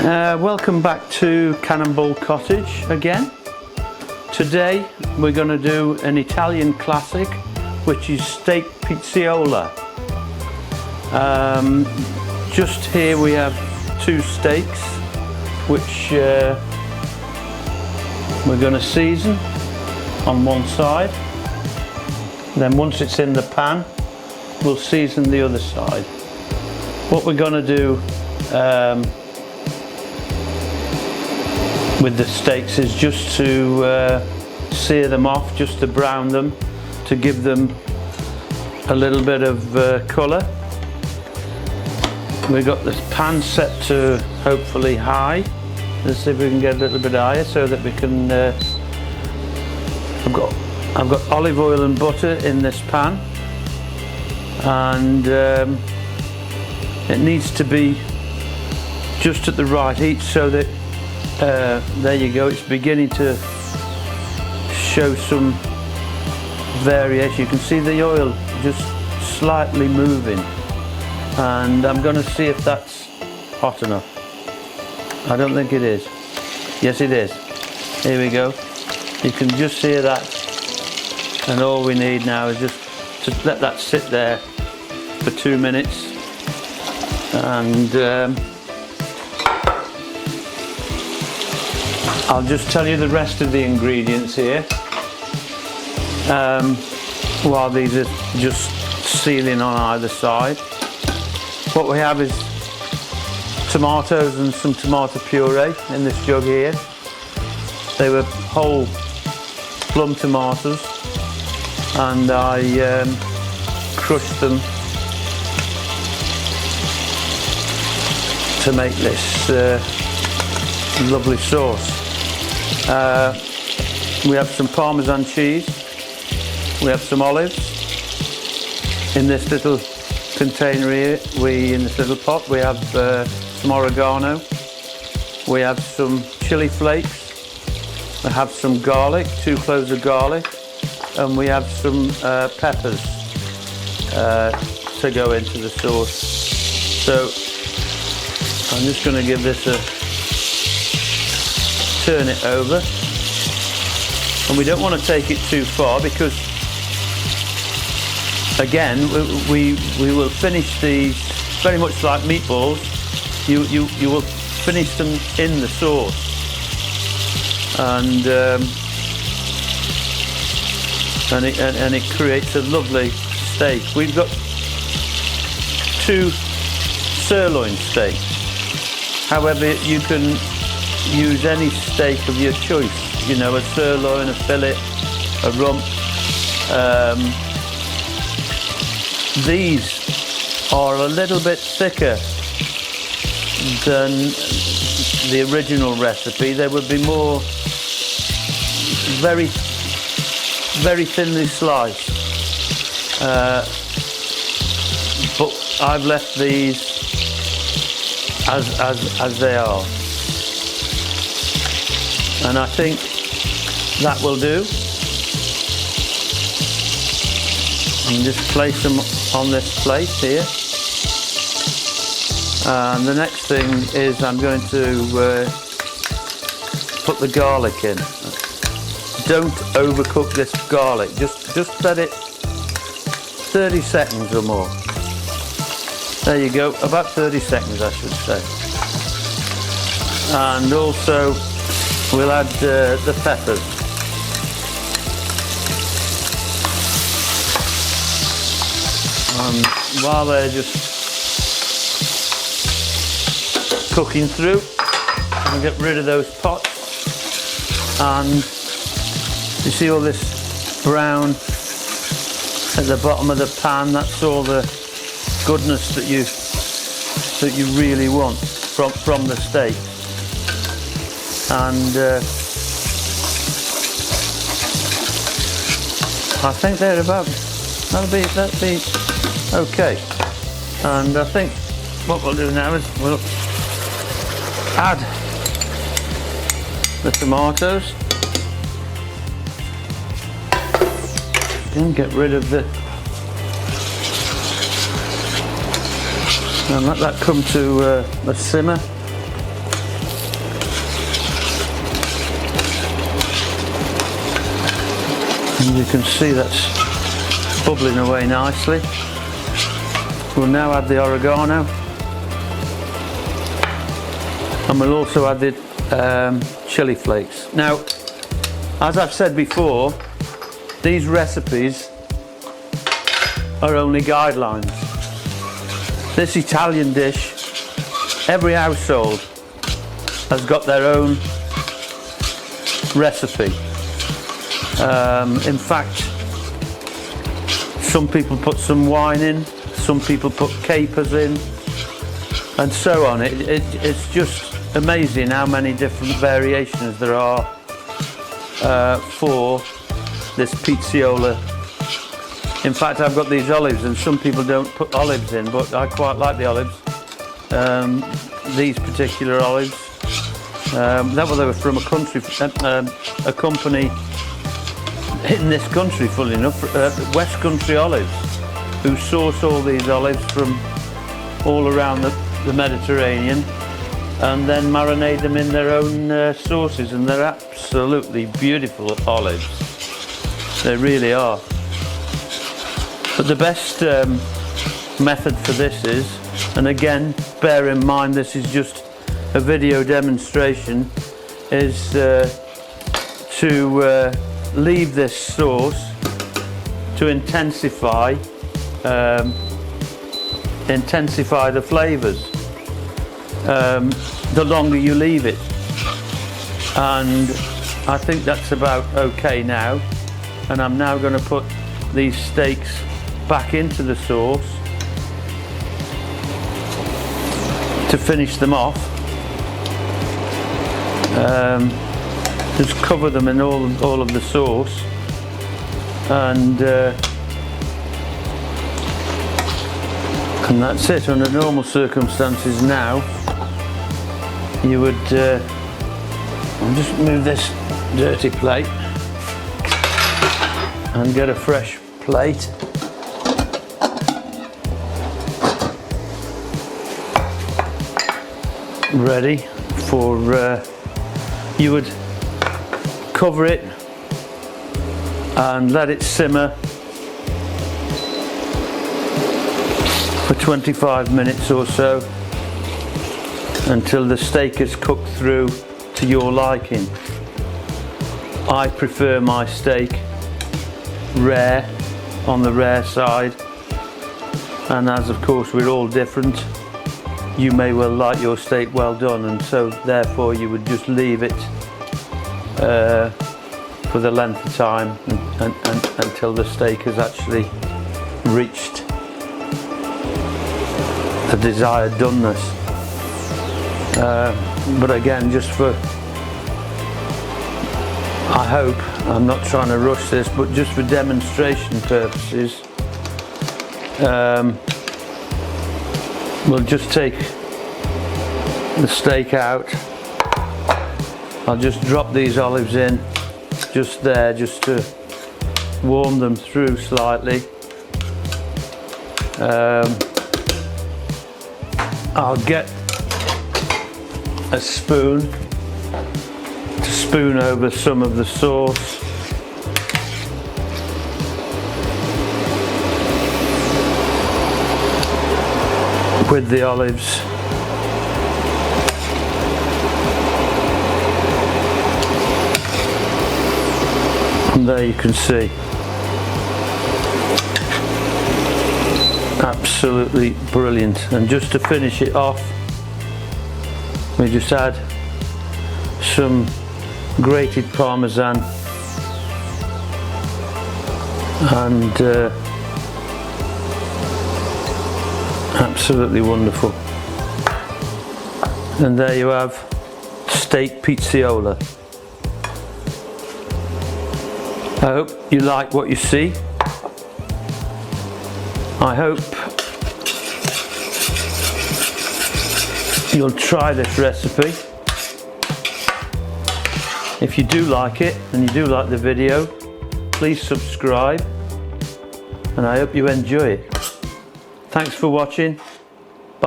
Welcome back to Cannonball Cottage again. Today we're going to do an Italian classic, which is steak pizzaioli. Just here we have two steaks which we're going to season on one side. Then once it's in the pan, we'll season the other side. What we're going to do with the steaks is just to sear them off, just to brown them, to give them a little bit of colour. We've got this pan set to hopefully high. Let's see if we can get a little bit higher so that we can I've got olive oil and butter in this pan, and it needs to be just at the right heat so that there you go, it's beginning to show some variation. You can see the oil just slightly moving, and I'm going to see if that's hot enough. I don't think it is. Yes, it is. Here we go. You can just see that, and all we need now is just to let that sit there for 2 minutes, and I'll just tell you the rest of the ingredients here while these are just sealing on either side. What we have is tomatoes and some tomato puree in this jug here. They were whole plum tomatoes, and I crushed them to make this lovely sauce. We have some parmesan cheese, we have some olives in this little container here. In this little pot we have some oregano, we have some chili flakes, we have some garlic, 2 cloves of garlic, and we have some peppers to go into the sauce. So I'm just going to give this a turn it over, and we don't want to take it too far because again we will finish these very much like meatballs. You will finish them in the sauce, and it creates a lovely steak. We've got 2 sirloin steaks. However, you can use any steak of your choice, you know, a sirloin, a fillet, a rump. These are a little bit thicker than the original recipe. They would be more very thinly sliced, but I've left these as they are, and I think that will do. And just place them on this plate here, and the next thing is I'm going to put the garlic in. Don't overcook this garlic, just let it 30 seconds or more. There you go, about 30 seconds I should say. And also we'll add the peppers. And while they're just cooking through, I'll get rid of those pots. And you see all this brown at the bottom of the pan? That's all the goodness that you really want from the steak. And I think they're about, that'll be okay. And I think what we'll do now is we'll add the tomatoes and get rid of the, and let that come to a simmer. And you can see that's bubbling away nicely. We'll now add the oregano, and we'll also add the chili flakes. Now, as I've said before, these recipes are only guidelines. This Italian dish, every household has got their own recipe. In fact, some people put some wine in, some people put capers in, and so on. It's just amazing how many different variations there are for this pizzaiola. In fact, I've got these olives, and some people don't put olives in, but I quite like the olives. These particular olives, they were from a country, a company in this country, funnily enough, West Country Olives, who source all these olives from all around the Mediterranean, and then marinate them in their own sauces, and they're absolutely beautiful olives. They really are. But the best method for this is, and again, bear in mind this is just a video demonstration, is to leave this sauce to intensify the flavours. The longer you leave it, and I think that's about okay now. And I'm now going to put these steaks back into the sauce to finish them off. Just cover them in all of the sauce, and that's it. Under normal circumstances now, you would I'll just move this dirty plate and get a fresh plate. Ready for, you would cover it and let it simmer for 25 minutes or so, until the steak is cooked through to your liking. I prefer my steak rare, on the rare side, and as of course we're all different, you may well like your steak well done, and so therefore you would just leave it for the length of time until the steak has actually reached the desired doneness. But again, just for, I hope, I'm not trying to rush this, but just for demonstration purposes, we'll just take the steak out. I'll just drop these olives in just there, just to warm them through slightly. I'll get a spoon to spoon over some of the sauce. With the olives. And there you can see. Absolutely brilliant. And just to finish it off, we just add some grated parmesan and absolutely wonderful. And there you have steak pizzaiola. I hope you like what you see. I hope you'll try this recipe. If you do like it and you do like the video, please subscribe, and I hope you enjoy it. Thanks for watching.